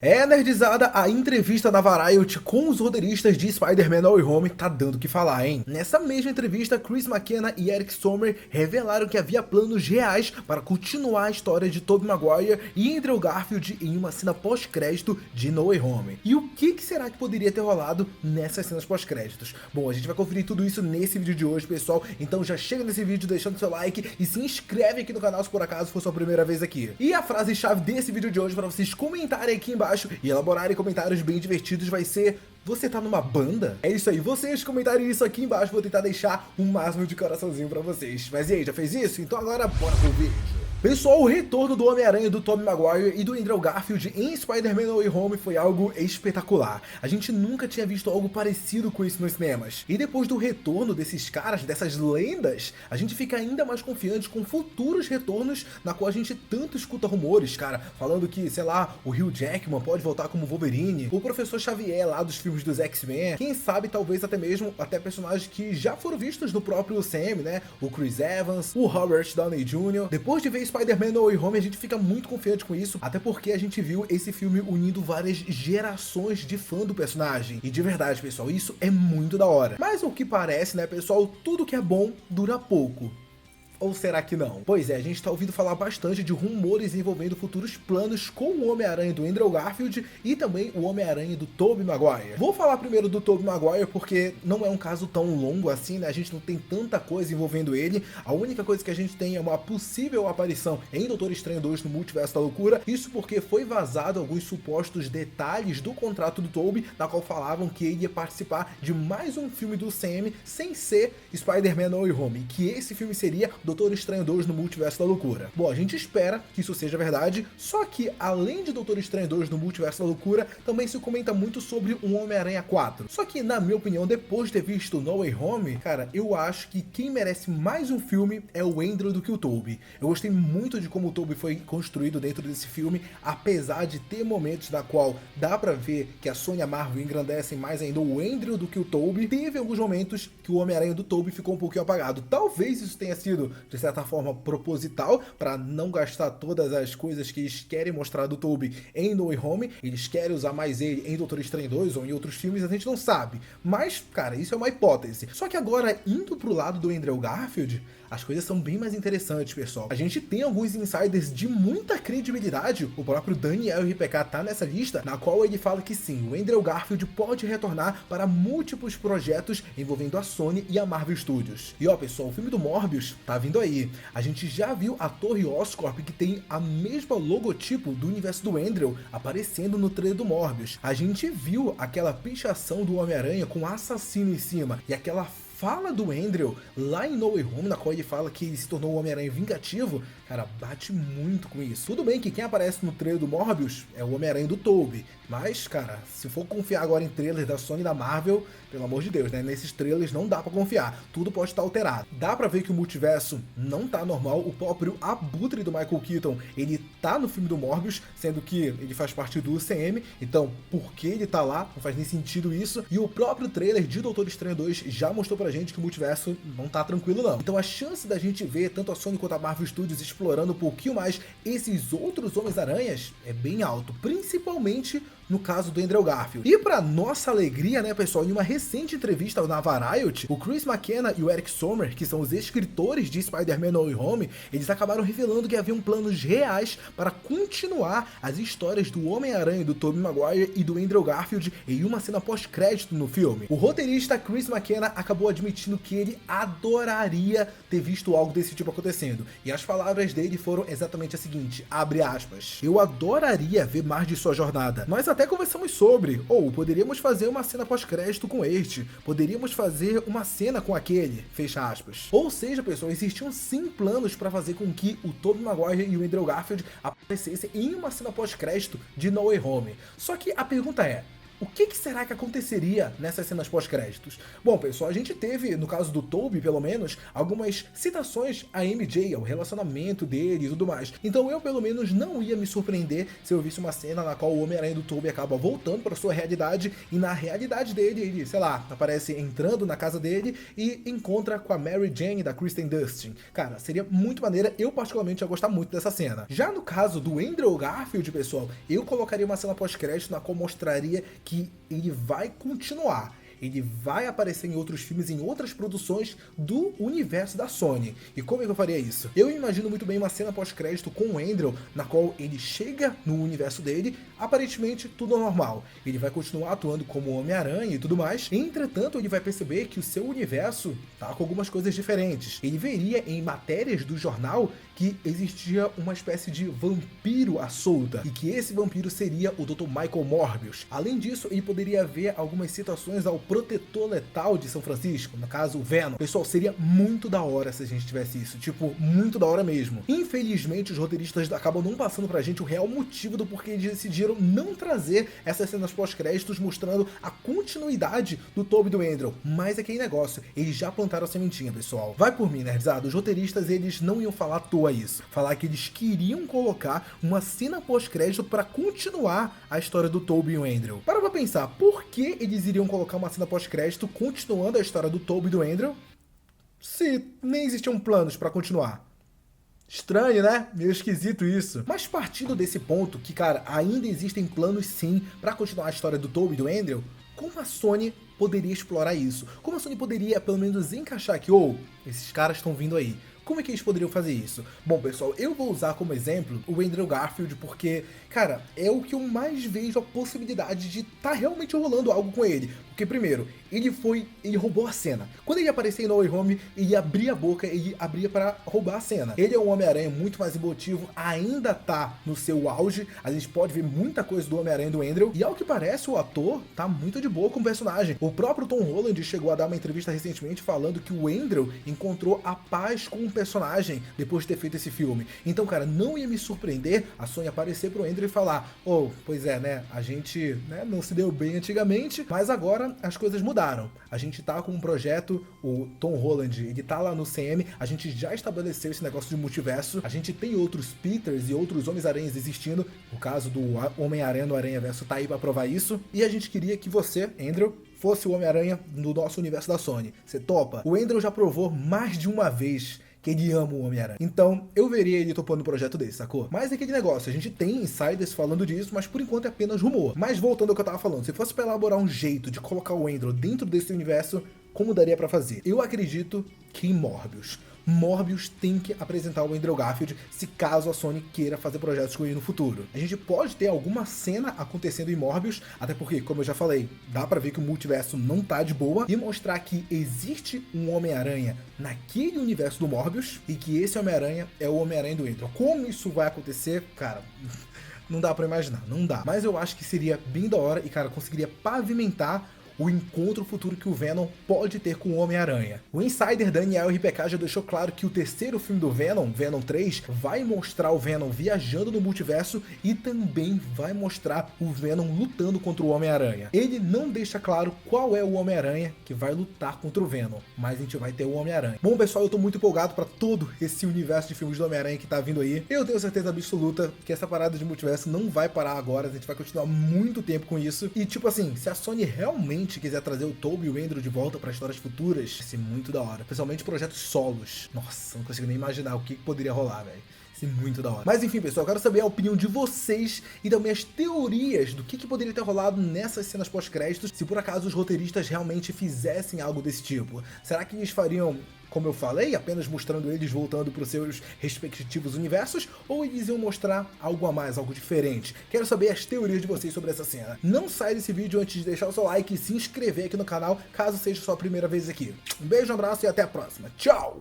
Nerdizada, a entrevista da Variety com os roteiristas de Spider-Man No Way Home tá dando o que falar, hein? Nessa mesma entrevista, Chris McKenna e Eric Sommer revelaram que havia planos reais para continuar a história de Tobey Maguire e Andrew Garfield em uma cena pós-crédito de No Way Home. E o que será que poderia ter rolado nessas cenas pós-créditos? Bom, a gente vai conferir tudo isso nesse vídeo de hoje, pessoal, então já chega nesse vídeo deixando seu like e se inscreve aqui no canal se por acaso for sua primeira vez aqui. E a frase-chave desse vídeo de hoje para vocês comentarem aqui embaixo e elaborarem comentários bem divertidos vai ser: você tá numa banda? É isso aí, vocês comentarem isso aqui embaixo, vou tentar deixar o máximo de coraçãozinho pra vocês. Mas e aí, já fez isso? Então agora bora pro vídeo. Pessoal, o retorno do Homem-Aranha, do Tobey Maguire e do Andrew Garfield em Spider-Man No Way Home foi algo espetacular. A gente nunca tinha visto algo parecido com isso nos cinemas. E depois do retorno desses caras, dessas lendas, a gente fica ainda mais confiante com futuros retornos na qual a gente tanto escuta rumores, cara, falando que, sei lá, o Hugh Jackman pode voltar como Wolverine, o Professor Xavier lá dos filmes dos X-Men, quem sabe talvez até mesmo personagens que já foram vistos no próprio Sam, né? O Chris Evans, o Robert Downey Jr. Depois de ver Spider-Man No Way Home, a gente fica muito confiante com isso, até porque a gente viu esse filme unindo várias gerações de fã do personagem. E de verdade, pessoal, isso é muito da hora. Mas o que parece, né, pessoal, tudo que é bom dura pouco. Ou será que não? Pois é, a gente tá ouvindo falar bastante de rumores envolvendo futuros planos com o Homem-Aranha do Andrew Garfield e também o Homem-Aranha do Tobey Maguire. Vou falar primeiro do Tobey Maguire porque não é um caso tão longo assim, né? A gente não tem tanta coisa envolvendo ele. A única coisa que a gente tem é uma possível aparição em Doutor Estranho 2 no Multiverso da Loucura. Isso porque foi vazado alguns supostos detalhes do contrato do Tobey, na qual falavam que ele ia participar de mais um filme do Sam sem ser Spider-Man No Way Home, que esse filme seria Doutor Estranho 2 no Multiverso da Loucura. Bom, a gente espera que isso seja verdade, só que além de Doutor Estranho 2 no Multiverso da Loucura, também se comenta muito sobre um Homem-Aranha 4. Só que, na minha opinião, depois de ter visto No Way Home, cara, eu acho que quem merece mais um filme é o Andrew do que o Tobey. Eu gostei muito de como o Tobey foi construído dentro desse filme, apesar de ter momentos na qual dá pra ver que a Sony e a Marvel engrandecem mais ainda o Andrew do que o Tobey. Teve alguns momentos que o Homem-Aranha do Tobey ficou um pouquinho apagado. Talvez isso tenha sido de certa forma proposital, para não gastar todas as coisas que eles querem mostrar do Tobey em No Way Home. Eles querem usar mais ele em Doutor Estranho 2 ou em outros filmes, a gente não sabe. Mas, cara, isso é uma hipótese. Só que agora, indo pro lado do Andrew Garfield, as coisas são bem mais interessantes, pessoal. A gente tem alguns insiders de muita credibilidade, o próprio Daniel RPK tá nessa lista, na qual ele fala que sim, o Andrew Garfield pode retornar para múltiplos projetos envolvendo a Sony e a Marvel Studios. E ó, pessoal, o filme do Morbius tá vindo aí. A gente já viu a Torre Oscorp, que tem a mesma logotipo do universo do Andrew, aparecendo no trailer do Morbius. A gente viu aquela pichação do Homem-Aranha com o assassino em cima, e aquela fala do Andrew lá em No Way Home, na qual ele fala que ele se tornou um Homem-Aranha vingativo, cara, bate muito com isso. Tudo bem que quem aparece no trailer do Morbius é o Homem-Aranha do Tobey, mas, cara, se for confiar agora em trailers da Sony e da Marvel, pelo amor de Deus, né, nesses trailers não dá pra confiar, tudo pode estar alterado. Dá pra ver que o multiverso não tá normal, o próprio Abutre do Michael Keaton, ele tá no filme do Morbius, sendo que ele faz parte do UCM, então por que ele tá lá? Não faz nem sentido isso. E o próprio trailer de Doutor Estranho 2 já mostrou pra gente que o multiverso não tá tranquilo não. Então a chance da gente ver tanto a Sony quanto a Marvel Studios explorando um pouquinho mais esses outros Homens-Aranhas é bem alto, principalmente no caso do Andrew Garfield. E pra nossa alegria, né, pessoal, em uma recente entrevista na Variety, o Chris McKenna e o Eric Sommer, que são os escritores de Spider-Man No Way Home, eles acabaram revelando que haviam planos reais para continuar as histórias do Homem-Aranha, do Tobey Maguire e do Andrew Garfield em uma cena pós-crédito no filme. O roteirista Chris McKenna acabou admitindo que ele adoraria ter visto algo desse tipo acontecendo. E as palavras dele foram exatamente a seguinte, abre aspas: "Eu adoraria ver mais de sua jornada. Nós até conversamos sobre, ou poderíamos fazer uma cena pós-crédito com este, poderíamos fazer uma cena com aquele, fecha aspas." Ou seja, pessoal, existiam sim planos para fazer com que o Tobey Maguire e o Andrew Garfield aparecessem em uma cena pós-crédito de No Way Home. Só que a pergunta é, O que será que aconteceria nessas cenas pós-créditos? Bom, pessoal, a gente teve, no caso do Tobey, pelo menos, algumas citações a MJ, ao relacionamento dele e tudo mais. Então eu, pelo menos, não ia me surpreender se eu visse uma cena na qual o Homem-Aranha do Tobey acaba voltando para sua realidade e na realidade dele, ele, sei lá, aparece entrando na casa dele e encontra com a Mary Jane da Kristen Dunst. Cara, seria muito maneira, eu particularmente ia gostar muito dessa cena. Já no caso do Andrew Garfield, pessoal, eu colocaria uma cena pós-crédito na qual mostraria que ele vai continuar. Ele vai aparecer em outros filmes, em outras produções do universo da Sony. E como é que eu faria isso? Eu imagino muito bem uma cena pós-crédito com o Andrew, na qual ele chega no universo dele, aparentemente tudo normal. Ele vai continuar atuando como Homem-Aranha e tudo mais. Entretanto, ele vai perceber que o seu universo tá com algumas coisas diferentes. Ele veria em matérias do jornal que existia uma espécie de vampiro à solta, e que esse vampiro seria o Dr. Michael Morbius. Além disso, ele poderia ver algumas citações ao Protetor Letal de São Francisco, no caso o Venom. Pessoal, seria muito da hora se a gente tivesse isso, tipo, muito da hora mesmo. Infelizmente, os roteiristas acabam não passando pra gente o real motivo do porquê eles decidiram não trazer essas cenas pós-créditos mostrando a continuidade do Tobey e do Andrew. Mas é aquele negócio, eles já plantaram a sementinha, pessoal. Vai por mim, nerdzada, os roteiristas, eles não iam falar à toa isso. Falar que eles queriam colocar uma cena pós-crédito pra continuar a história do Tobey e o Andrew. Para pra pensar, por que eles iriam colocar uma cena pós-crédito continuando a história do Tobey e do Andrew se nem existiam planos pra continuar? Estranho, né? Meio esquisito isso. Mas partindo desse ponto que, cara, ainda existem planos sim pra continuar a história do Tobey e do Andrew, como a Sony poderia explorar isso? Como a Sony poderia, pelo menos, encaixar que, esses caras estão vindo aí. Como é que eles poderiam fazer isso? Bom, pessoal, eu vou usar como exemplo o Andrew Garfield porque, cara, é o que eu mais vejo a possibilidade de tá realmente rolando algo com ele. Porque, primeiro, ele roubou a cena. Quando ele aparecia em No Way Home, ele abria a boca e abria para roubar a cena. Ele é um Homem-Aranha muito mais emotivo, ainda tá no seu auge, a gente pode ver muita coisa do Homem-Aranha do Andrew, e ao que parece, o ator tá muito de boa com o personagem. O próprio Tom Holland chegou a dar uma entrevista recentemente falando que o Andrew encontrou a paz com o personagem depois de ter feito esse filme. Então, cara, não ia me surpreender a Sony aparecer pro Andrew e falar: pois é, né, a gente não se deu bem antigamente, mas agora as coisas mudaram. A gente tá com um projeto, o Tom Holland, ele tá lá no CM, a gente já estabeleceu esse negócio de multiverso, a gente tem outros Peters e outros Homens-Aranhas existindo, o caso do Homem-Aranha no Aranhaverso tá aí pra provar isso, e a gente queria que você, Andrew, fosse o Homem-Aranha no nosso universo da Sony. Você topa? O Andrew já provou mais de uma vez que ele ama o Homem-Aranha. Então, eu veria ele topando um projeto desse, sacou? Mas é aquele negócio, a gente tem insiders falando disso, mas por enquanto é apenas rumor. Mas voltando ao que eu tava falando, se fosse pra elaborar um jeito de colocar o Andrew dentro desse universo, como daria pra fazer? Eu acredito que em Morbius tem que apresentar o Andrew Garfield se caso a Sony queira fazer projetos com ele no futuro. A gente pode ter alguma cena acontecendo em Morbius, até porque, como eu já falei, dá pra ver que o multiverso não tá de boa, e mostrar que existe um Homem-Aranha naquele universo do Morbius, e que esse Homem-Aranha é o Homem-Aranha do Andrew. Como isso vai acontecer, cara, não dá pra imaginar, não dá. Mas eu acho que seria bem da hora e, cara, conseguiria pavimentar o encontro futuro que o Venom pode ter com o Homem-Aranha. O insider Daniel RPK já deixou claro que o terceiro filme do Venom, Venom 3, vai mostrar o Venom viajando no multiverso e também vai mostrar o Venom lutando contra o Homem-Aranha. Ele não deixa claro qual é o Homem-Aranha que vai lutar contra o Venom, mas a gente vai ter o Homem-Aranha. Bom, pessoal, eu tô muito empolgado pra todo esse universo de filmes do Homem-Aranha que tá vindo aí. Eu tenho certeza absoluta que essa parada de multiverso não vai parar agora, a gente vai continuar muito tempo com isso. E tipo assim, se a Sony realmente quiser trazer o Tobey e o Andrew de volta para histórias futuras, vai ser muito da hora. Principalmente projetos solos. Nossa, não consigo nem imaginar o que poderia rolar, velho. Vai ser muito da hora. Mas enfim, pessoal, eu quero saber a opinião de vocês e também as teorias do que poderia ter rolado nessas cenas pós-créditos, se por acaso os roteiristas realmente fizessem algo desse tipo. Será que eles fariam, como eu falei, apenas mostrando eles voltando para os seus respectivos universos, ou eles iam mostrar algo a mais, algo diferente? Quero saber as teorias de vocês sobre essa cena. Não saia desse vídeo antes de deixar o seu like e se inscrever aqui no canal, caso seja sua primeira vez aqui. Um beijo, um abraço e até a próxima. Tchau!